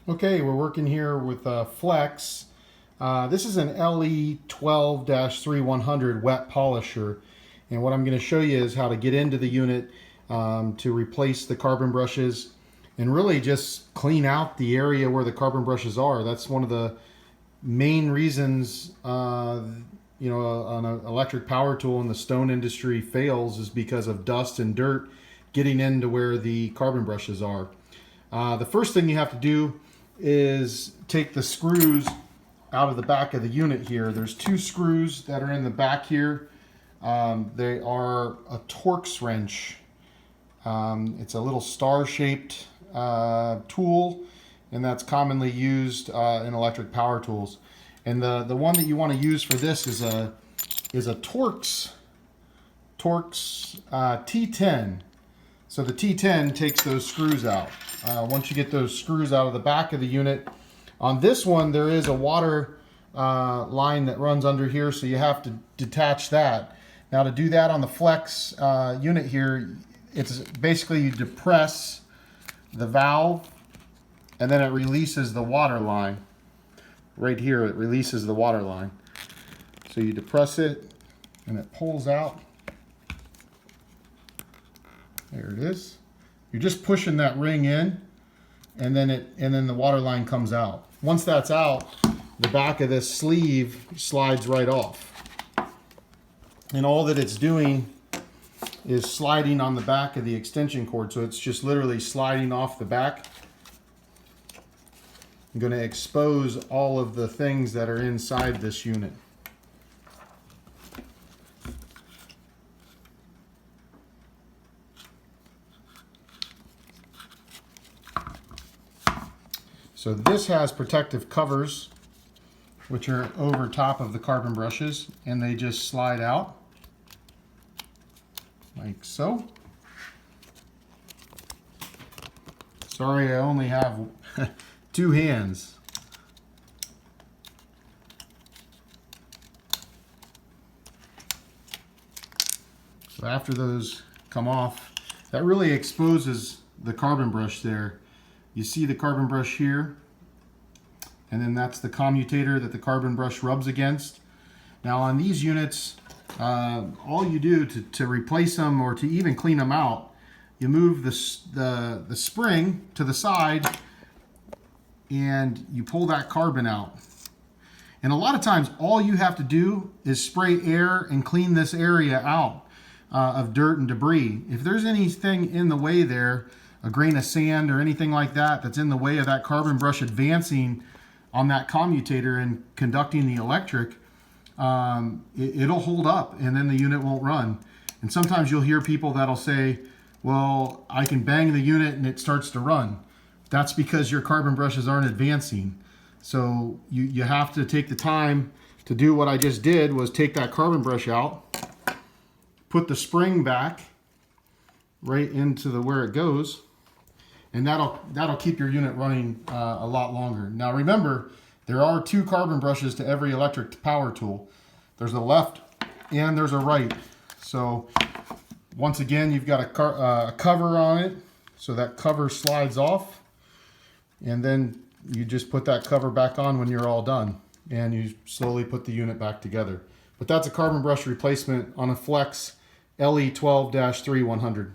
Okay, we're working here with Flex. This is an LE12-3100 wet polisher, and what I'm going to show you is how to get into the unit to replace the carbon brushes and really just clean out the area where the carbon brushes are. That's one of the main reasons an electric power tool in the stone industry fails, is because of dust and dirt getting into where the carbon brushes are. The first thing you have to do is take the screws out of the back of the unit here. There's two screws that are in the back here. They are a Torx wrench. It's a little star-shaped tool, and that's commonly used in electric power tools. And the one that you want to use for this is a Torx T10. So the T10 takes those screws out. Once you get those screws out of the back of the unit, on this one there is a water line that runs under here, so you have to detach that. Now to do that on the Flex unit here, it's basically you depress the valve and then it releases the water line. Right here it releases the water line. So you depress it and it pulls out. There it is. You're just pushing that ring in, and then the water line comes out. Once that's out, the back of this sleeve slides right off. And all that it's doing is sliding on the back of the extension cord. So it's just literally sliding off the back. I'm going to expose all of the things that are inside this unit. So this has protective covers, which are over top of the carbon brushes, and they just slide out like so. Sorry, I only have two hands. So after those come off, that really exposes the carbon brush there. You see the carbon brush here, and then that's the commutator that the carbon brush rubs against. Now on these units, all you do to replace them or to even clean them out, you move the spring to the side and you pull that carbon out. And a lot of times all you have to do is spray air and clean this area out of dirt and debris. If there's anything in the way there, a grain of sand or anything like that that's in the way of that carbon brush advancing on that commutator and conducting the electric, it'll hold up and then the unit won't run. And sometimes you'll hear people that'll say, well, I can bang the unit and it starts to run. That's because your carbon brushes aren't advancing. So you have to take the time to do what I just did, was take that carbon brush out, put the spring back right into where it goes, and that'll keep your unit running a lot longer. Now remember, there are two carbon brushes to every electric power tool. There's a left and there's a right. So once again, you've got a cover on it, so that cover slides off, and then you just put that cover back on when you're all done, and you slowly put the unit back together. But that's a carbon brush replacement on a Flex LE12-3100.